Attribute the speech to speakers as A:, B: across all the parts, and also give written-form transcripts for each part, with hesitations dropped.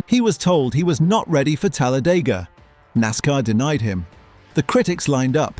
A: He was told he was not ready for Talladega. NASCAR denied him. The critics lined up.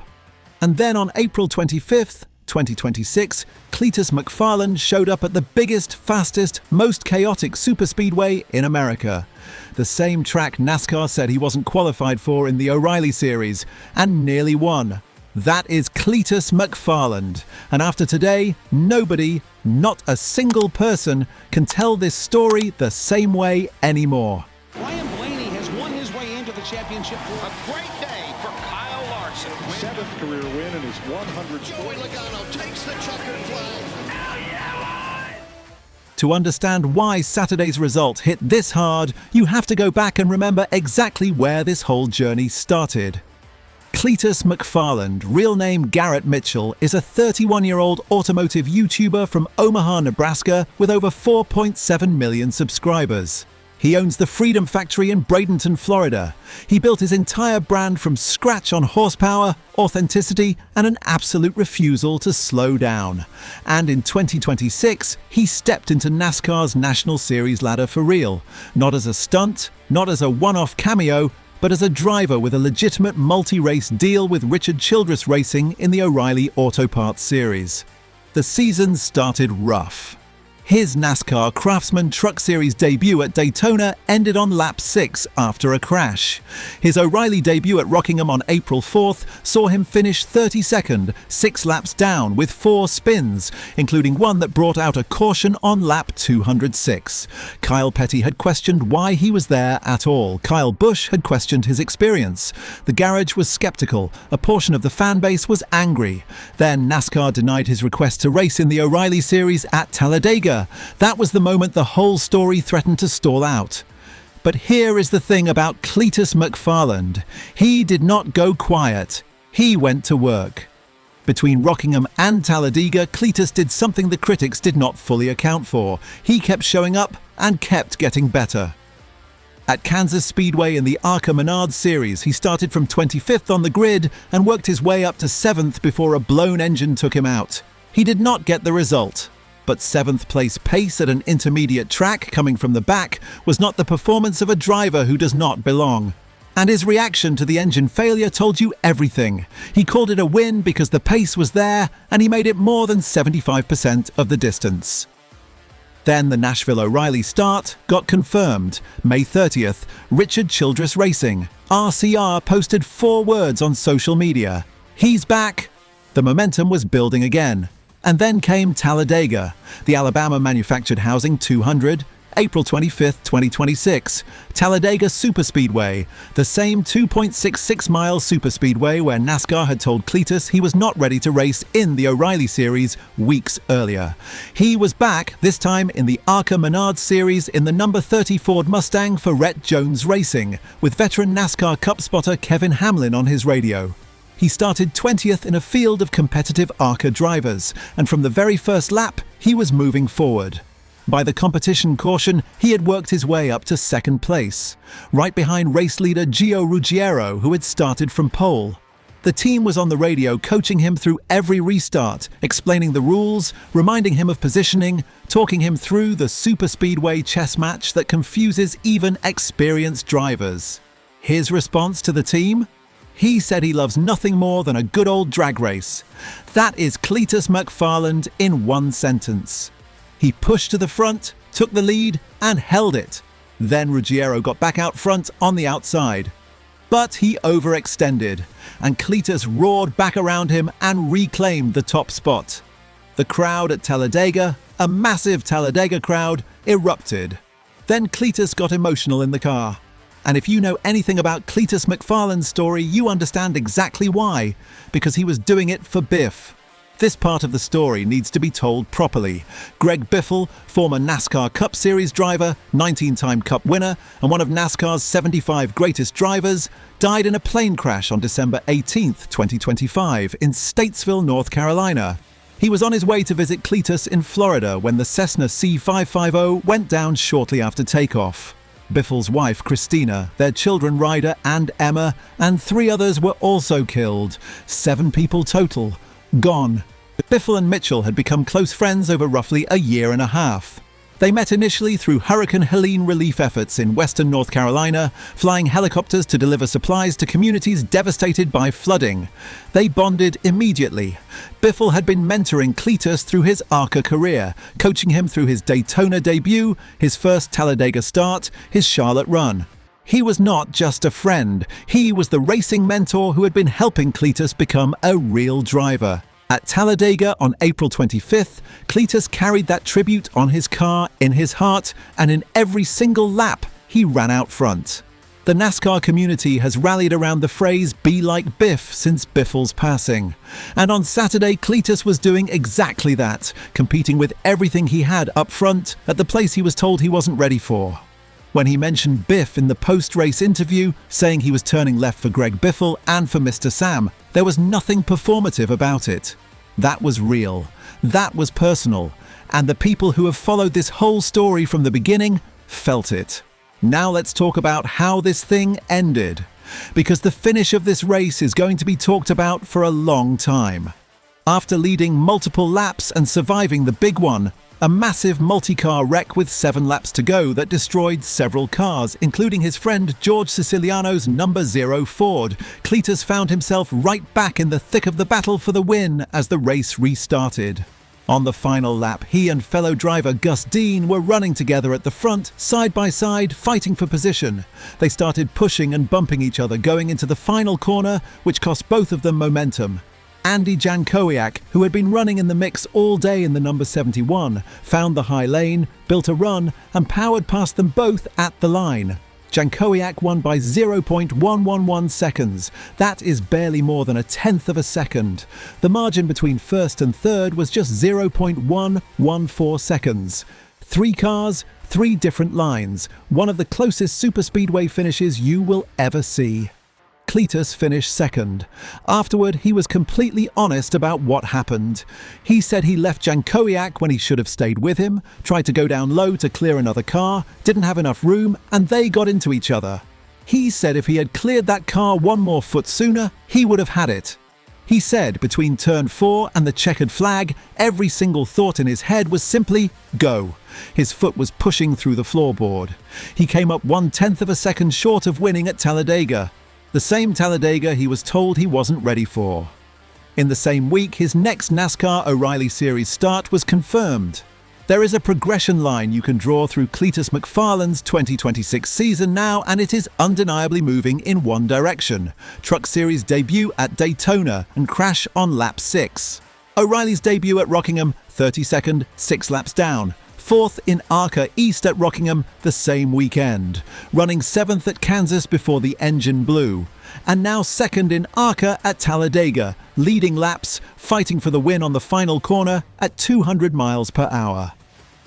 A: And then on April 25th, 2026, Cleetus McFarland showed up at the biggest, fastest, most chaotic superspeedway in America. The same track NASCAR said he wasn't qualified for in the O'Reilly Series, and nearly won. That is Cleetus McFarland. And after today, nobody, not a single person, can tell this story the same way anymore.
B: Ryan Blaney has won his way into the championship.
C: A great day for Kyle Larson.
D: Seventh career win in his 100th.
E: Joey Logano takes the checkered flag.
C: Hell yeah, boys!
A: To understand why Saturday's result hit this hard, you have to go back and remember exactly where this whole journey started. Cleetus McFarland, real name Garrett Mitchell, is a 31-year-old automotive YouTuber from Omaha, Nebraska with over 4.7 million subscribers. He owns the Freedom Factory in Bradenton, Florida. He built his entire brand from scratch on horsepower, authenticity, and an absolute refusal to slow down. And in 2026, he stepped into NASCAR's National Series ladder for real. Not as a stunt, not as a one-off cameo, but as a driver with a legitimate multi-race deal with Richard Childress Racing in the O'Reilly Auto Parts Series. The season started rough. His NASCAR Craftsman Truck Series debut at Daytona ended on lap 6 after a crash. His O'Reilly debut at Rockingham on April 4th saw him finish 32nd, 6 laps down with 4 spins, including one that brought out a caution on lap 206. Kyle Petty had questioned why he was there at all. Kyle Busch had questioned his experience. The garage was skeptical. A portion of the fan base was angry. Then NASCAR denied his request to race in the O'Reilly Series at Talladega. That was the moment the whole story threatened to stall out. But here is the thing about Cleetus McFarland. He did not go quiet. He went to work. Between Rockingham and Talladega, Cleetus did something the critics did not fully account for. He kept showing up and kept getting better. At Kansas Speedway in the ARCA Menards Series, he started from 25th on the grid and worked his way up to 7th before a blown engine took him out. He did not get the result. But 7th place pace at an intermediate track coming from the back was not the performance of a driver who does not belong. And his reaction to the engine failure told you everything. He called it a win because the pace was there and he made it more than 75% of the distance. Then the Nashville O'Reilly start got confirmed. May 30th, Richard Childress Racing, RCR, posted 4 words on social media. He's back. The momentum was building again. And then came Talladega, the Alabama-manufactured Housing 200, April 25th, 2026. Talladega Superspeedway, the same 2.66-mile superspeedway where NASCAR had told Cleetus he was not ready to race in the O'Reilly Series weeks earlier. He was back, this time in the ARCA Menards Series in the number 30 Ford Mustang for Rhett Jones Racing, with veteran NASCAR Cup spotter Kevin Hamlin on his radio. He started 20th in a field of competitive ARCA drivers, and from the very first lap, he was moving forward. By the competition caution, he had worked his way up to 2nd place, right behind race leader Gio Ruggiero, who had started from pole. The team was on the radio coaching him through every restart, explaining the rules, reminding him of positioning, talking him through the superspeedway chess match that confuses even experienced drivers. His response to the team? He said he loves nothing more than a good old drag race. That is Cleetus McFarland in one sentence. He pushed to the front, took the lead, and held it. Then Ruggiero got back out front on the outside. But he overextended, and Cleetus roared back around him and reclaimed the top spot. The crowd at Talladega, a massive Talladega crowd, erupted. Then Cleetus got emotional in the car. And if you know anything about Cleetus McFarland's story, you understand exactly why. Because he was doing it for Biff. This part of the story needs to be told properly. Greg Biffle, former NASCAR Cup Series driver, 19-time Cup winner, and one of NASCAR's 75 greatest drivers, died in a plane crash on December 18, 2025, in Statesville, North Carolina. He was on his way to visit Cleetus in Florida when the Cessna C550 went down shortly after takeoff. Biffle's wife, Christina, their children Ryder and Emma, and 3 others were also killed. 7 people total. Gone. Biffle and Mitchell had become close friends over roughly a year and a half. They met initially through Hurricane Helene relief efforts in western North Carolina, flying helicopters to deliver supplies to communities devastated by flooding. They bonded immediately. Biffle had been mentoring Cleetus through his ARCA career, coaching him through his Daytona debut, his first Talladega start, his Charlotte run. He was not just a friend, he was the racing mentor who had been helping Cleetus become a real driver. At Talladega on April 25th, Cleetus carried that tribute on his car, in his heart, and in every single lap, he ran out front. The NASCAR community has rallied around the phrase "be like Biff" since Biffle's passing. And on Saturday, Cleetus was doing exactly that, competing with everything he had up front at the place he was told he wasn't ready for. When he mentioned Biff in the post-race interview, saying he was turning left for Greg Biffle and for Mr. Sam, there was nothing performative about it. That was real. That was personal. And the people who have followed this whole story from the beginning felt it. Now let's talk about how this thing ended. Because the finish of this race is going to be talked about for a long time. After leading multiple laps and surviving the big one, a massive multi-car wreck with 7 laps to go that destroyed several cars, including his friend George Siciliano's number 0 Ford, Cleetus found himself right back in the thick of the battle for the win as the race restarted. On the final lap, he and fellow driver Gus Dean were running together at the front, side by side, fighting for position. They started pushing and bumping each other going into the final corner, which cost both of them momentum. Andy Jankowiak, who had been running in the mix all day in the number 71, found the high lane, built a run, and powered past them both at the line. Jankowiak won by 0.111 seconds. That is barely more than 1/10 of a second. The margin between first and third was just 0.114 seconds. 3 cars, 3 different lines. One of the closest superspeedway finishes you will ever see. Cleetus finished second. Afterward, he was completely honest about what happened. He said he left Jankowiak when he should have stayed with him, tried to go down low to clear another car, didn't have enough room, and they got into each other. He said if he had cleared that car 1 more foot sooner, he would have had it. He said between turn 4 and the checkered flag, every single thought in his head was simply, go. His foot was pushing through the floorboard. He came up 1/10 of a second short of winning at Talladega. The same Talladega he was told he wasn't ready for. In the same week, his next NASCAR O'Reilly Series start was confirmed. There is a progression line you can draw through Cleetus McFarland's 2026 season now, and it is undeniably moving in one direction. Truck Series debut at Daytona and crash on lap 6. O'Reilly's debut at Rockingham, 32nd, 6 laps down. 4th in ARCA East at Rockingham the same weekend, running 7th at Kansas before the engine blew, and now 2nd in ARCA at Talladega, leading laps, fighting for the win on the final corner at 200 miles per hour.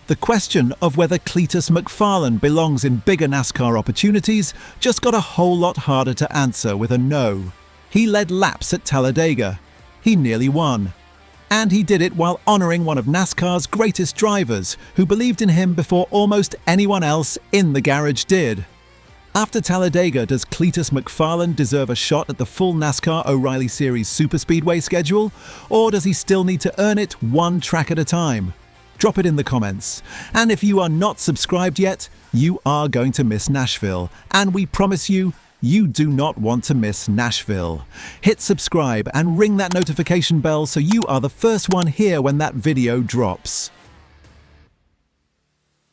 A: The question of whether Cleetus McFarland belongs in bigger NASCAR opportunities just got a whole lot harder to answer with a no. He led laps at Talladega. He nearly won. And he did it while honouring one of NASCAR's greatest drivers, who believed in him before almost anyone else in the garage did. After Talladega, does Cleetus McFarland deserve a shot at the full NASCAR O'Reilly Series Superspeedway schedule, or does he still need to earn it one track at a time? Drop it in the comments. And if you are not subscribed yet, you are going to miss Nashville, and we promise you, you do not want to miss Nashville. Hit subscribe and ring that notification bell so you are the first one here when that video drops.